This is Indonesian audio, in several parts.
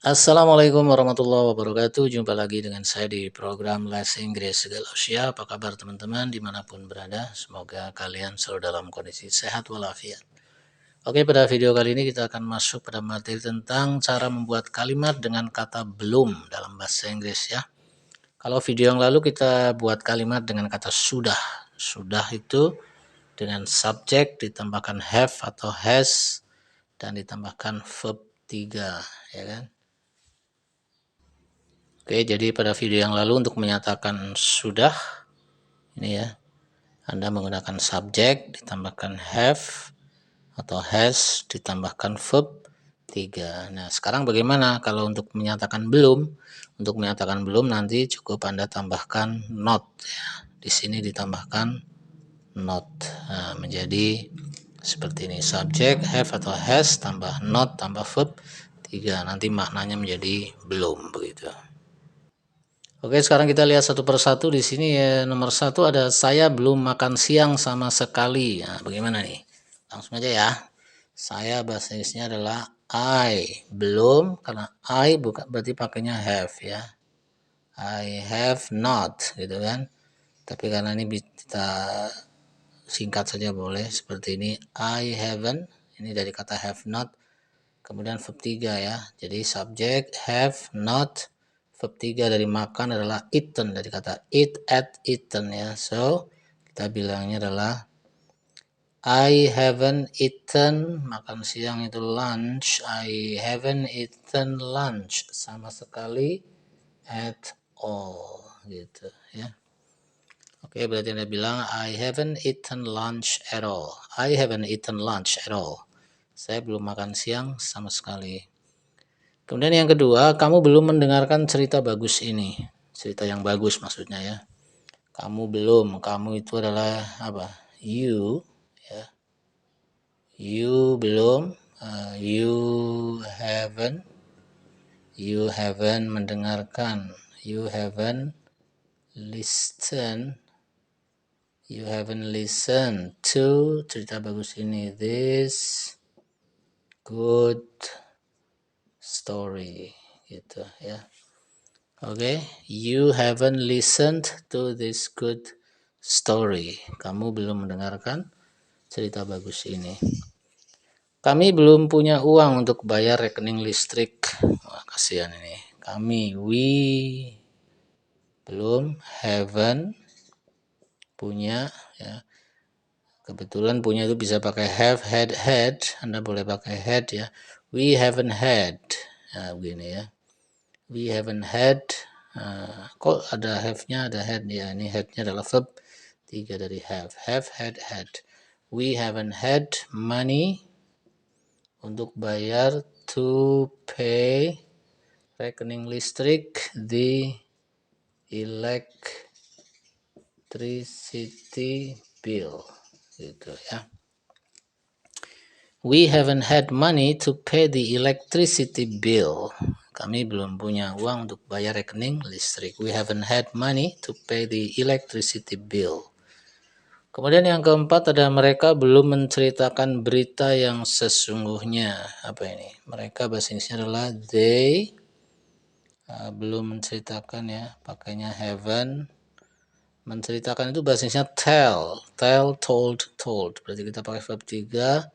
Assalamualaikum warahmatullahi wabarakatuh. Jumpa lagi dengan saya di program Les Inggris Segala Usia. Apa kabar teman-teman dimanapun berada? Semoga kalian selalu dalam kondisi sehat walafiat. Oke, pada video kali ini kita akan masuk pada materi tentang cara membuat kalimat dengan kata belum dalam bahasa Inggris ya. Kalau video yang lalu kita buat kalimat dengan kata sudah. Sudah itu dengan subjek ditambahkan have atau has dan ditambahkan verb 3 ya kan. Oke, jadi pada video yang lalu untuk menyatakan sudah, ini ya, Anda menggunakan subjek, ditambahkan have, atau has, ditambahkan verb 3. Nah, sekarang bagaimana kalau untuk menyatakan belum? Untuk menyatakan belum nanti cukup Anda tambahkan not. Ya. Di sini ditambahkan not. Nah, menjadi seperti ini. Subjek, have atau has, tambah not, tambah verb 3. Nanti maknanya menjadi belum, begitu. Oke, sekarang kita lihat satu persatu. Di sini ya, nomor 1 ada saya belum makan siang sama sekali. Nah, bagaimana nih? Langsung aja ya. Saya bahasa Inggrisnya adalah I. Belum, karena I bukan berarti pakainya have ya. I have not, gitu kan. Tapi karena ini kita singkat saja boleh seperti ini. I haven't, ini dari kata have not. Kemudian verb 3 ya. Jadi subjek have not, verb 3 dari makan adalah eaten, dari kata eat, at, eaten ya. So kita bilangnya adalah I haven't eaten, makan siang itu lunch. I haven't eaten lunch sama sekali, at all gitu ya. Oke, berarti Anda bilang I haven't eaten lunch at all. I haven't eaten lunch at all. Saya belum makan siang sama sekali. Kemudian yang kedua, kamu belum mendengarkan cerita bagus ini. Cerita yang bagus maksudnya ya. Kamu belum, kamu itu adalah apa? You, ya. You belum, you haven't mendengarkan, you haven't listened to cerita bagus ini. This good story, gitu ya. Oke, you haven't listened to this good story. Kamu belum mendengarkan cerita bagus ini. Kami belum punya uang untuk bayar rekening listrik. Wah, kasihan ini. We belum, haven't, punya ya. Kebetulan punya itu bisa pakai have, had. Anda boleh pakai had ya. We haven't had. Nah, begini ya. We haven't had. Kok ada have-nya, ada had ya. Ini had-nya adalah verb 3 dari have. Have, had. We haven't had money untuk bayar, to pay, rekening listrik, the electricity bill, gitu ya. We haven't had money to pay the electricity bill. Kami belum punya uang untuk bayar rekening listrik. We haven't had money to pay the electricity bill. Kemudian yang keempat ada mereka belum menceritakan berita yang sesungguhnya. Apa ini? Mereka bahasa Inggrisnya adalah they belum menceritakan ya. Pakainya haven't. Menceritakan itu bahasa Inggrisnya tell, told. Berarti kita pakai verb 3.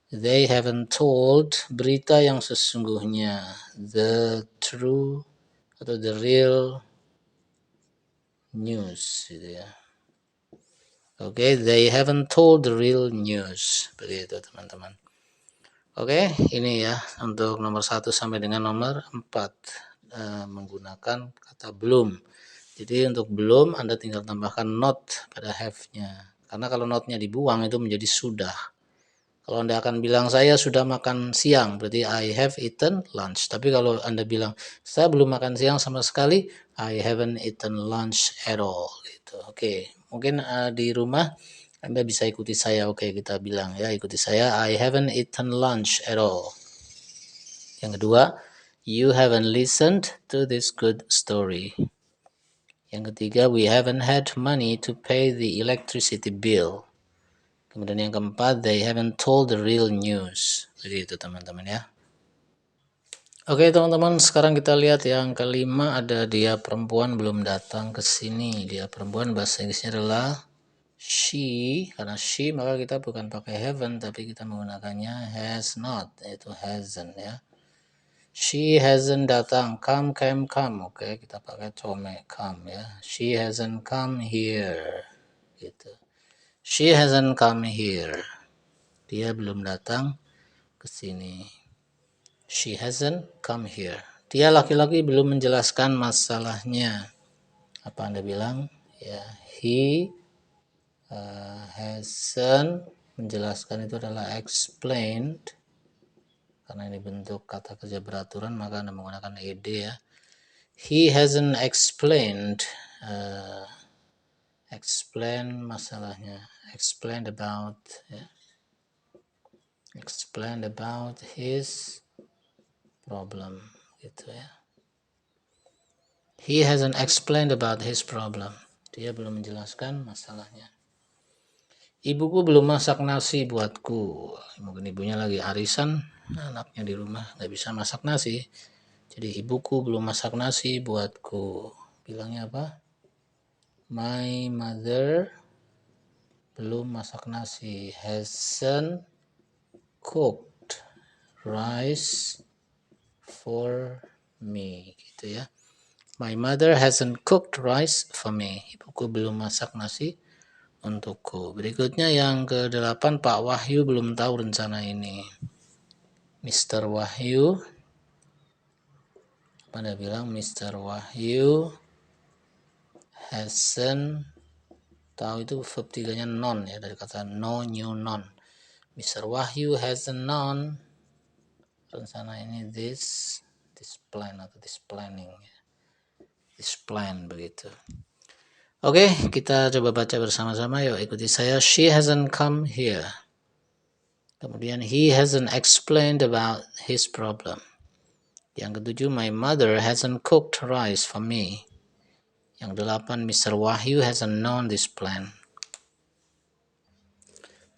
They haven't told berita yang sesungguhnya, the true atau the real news gitu ya. Oke, they haven't told the real news. Begitu teman-teman. Oke, ini ya untuk nomor 1 sampai dengan nomor 4 menggunakan kata belum. Jadi untuk belum Anda tinggal tambahkan not pada have-nya. Karena kalau not-nya dibuang itu menjadi sudah. Kalau Anda akan bilang saya sudah makan siang, berarti I have eaten lunch. Tapi kalau Anda bilang saya belum makan siang sama sekali, I haven't eaten lunch at all. Gitu. Oke, mungkin di rumah Anda bisa ikuti saya. Oke, kita bilang ya, ikuti saya. I haven't eaten lunch at all. Yang kedua, you haven't listened to this good story. Yang ketiga, we haven't had money to pay the electricity bill. Kemudian yang keempat, they haven't told the real news. Begitu teman-teman ya. Oke teman-teman, sekarang kita lihat yang kelima, ada dia perempuan belum datang ke sini. Dia perempuan bahasa Inggrisnya adalah she. Karena she maka kita bukan pakai haven't, tapi kita menggunakannya has not, yaitu hasn't ya. She hasn't datang. Come. Oke, kita pakai come ya. She hasn't come here. Gitu. She hasn't come here. Dia belum datang ke sini. She hasn't come here. Dia laki-laki belum menjelaskan masalahnya. Apa Anda bilang? Ya, he hasn't, menjelaskan itu adalah explained. Karena ini bentuk kata kerja beraturan, maka Anda menggunakan ed ya. He hasn't explained explain masalahnya, explained about ya. Explained about his problem gitu ya. He hasn't explained about his problem. Dia belum menjelaskan masalahnya. Ibuku belum masak nasi buatku. Mungkin ibunya lagi arisan, anaknya di rumah nggak bisa masak nasi. Jadi ibuku belum masak nasi buatku. Bilangnya apa? My mother belum masak nasi. Hasn't cooked rice for me. Gitu ya. My mother hasn't cooked rice for me. Ibuku belum masak nasi untukku. Berikutnya yang ke-8, Pak Wahyu belum tahu rencana ini. Mr. Wahyu, pada bilang Mr. Wahyu hasn't, tahu itu verb 3-nya non ya, dari kata no, new, non. Mr. Wahyu hasn't known rencana ini, this plan atau this planning ya. This plan begitu. Oke, kita coba baca bersama-sama. Yuk ikuti saya. She hasn't come here. Kemudian he hasn't explained about his problem. Yang ke-7, my mother hasn't cooked rice for me. Yang ke-8, Mr. Wahyu hasn't known this plan.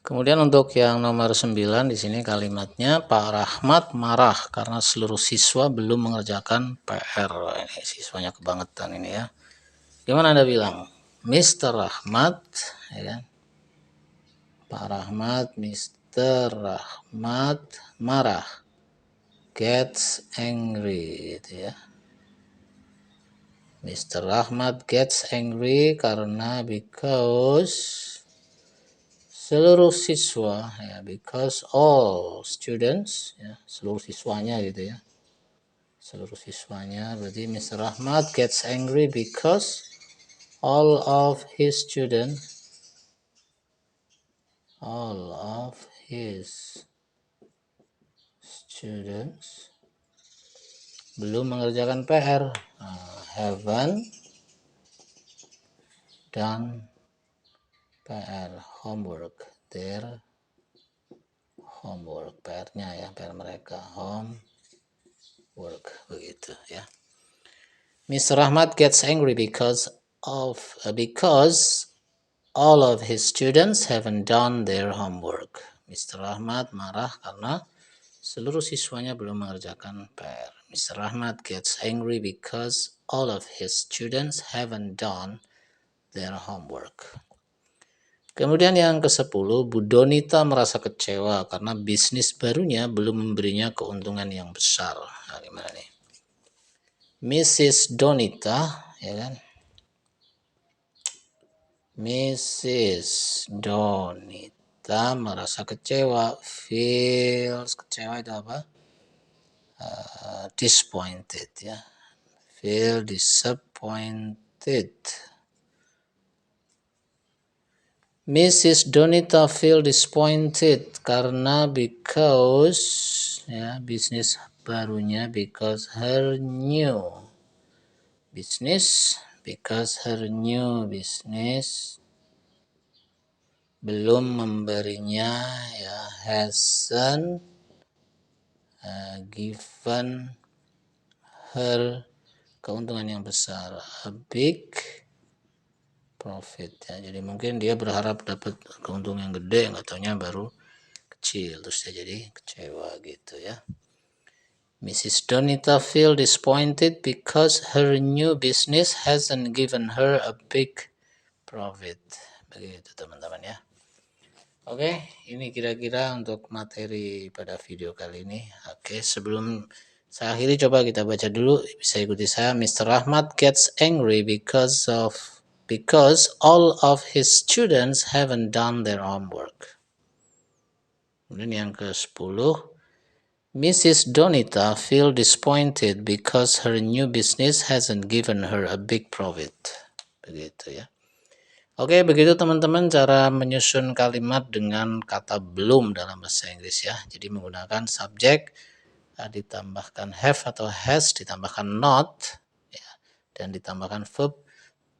Kemudian untuk yang nomor 9 di sini kalimatnya, Pak Rahmat marah karena seluruh siswa belum mengerjakan PR. Ini siswanya kebangetan ini ya. Gimana Anda bilang? Mr. Rahmat, ya kan? Pak Rahmat, Mr. Rahmat marah, gets angry, gitu ya. Mr. Rahmat gets angry karena because seluruh siswa ya, because all students ya, seluruh siswanya gitu ya. Seluruh siswanya, berarti Mr. Rahmat gets angry because all of his students belum mengerjakan PR. Haven't done PR, homework, their homework, PR-nya ya, PR mereka, homework, begitu ya. Mr. Rahmat gets angry because all of his students haven't done their homework. Mr. Rahmat marah karena seluruh siswanya belum mengerjakan PR. Mr. Rahmat gets angry because all of his students haven't done their homework. Kemudian yang ke-10, Bu Donita merasa kecewa karena bisnis barunya belum memberinya keuntungan yang besar. Nah, gimana nih? Mrs. Donita, ya kan? Mrs. Donita merasa kecewa. Feels, kecewa itu apa? Disappointed ya. Feel disappointed. Mrs. Donita feel disappointed karena because ya, bisnis barunya, because her new business belum memberinya ya, hasn't given her keuntungan yang besar, a big profit ya. Jadi mungkin dia berharap dapat keuntungan yang gede, nggak taunya baru kecil, terus dia jadi kecewa gitu ya. Mrs. Donita feel disappointed because her new business hasn't given her a big profit. Begitu teman-teman ya. Oke, ini kira-kira untuk materi pada video kali ini. Oke, sebelum saya akhiri coba kita baca dulu. Bisa ikuti saya. Mr. Rahmat gets angry because all of his students haven't done their homework. Kemudian yang ke-10, Mrs. Donita feel disappointed because her new business hasn't given her a big profit. Begitu ya. Oke, begitu teman-teman cara menyusun kalimat dengan kata belum dalam bahasa Inggris ya. Jadi menggunakan subjek, ditambahkan have atau has, ditambahkan not, ya, dan ditambahkan verb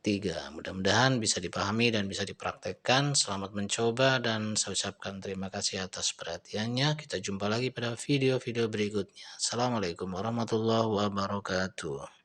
3. Mudah-mudahan bisa dipahami dan bisa dipraktekkan. Selamat mencoba dan saya ucapkan terima kasih atas perhatiannya. Kita jumpa lagi pada video-video berikutnya. Assalamualaikum warahmatullahi wabarakatuh.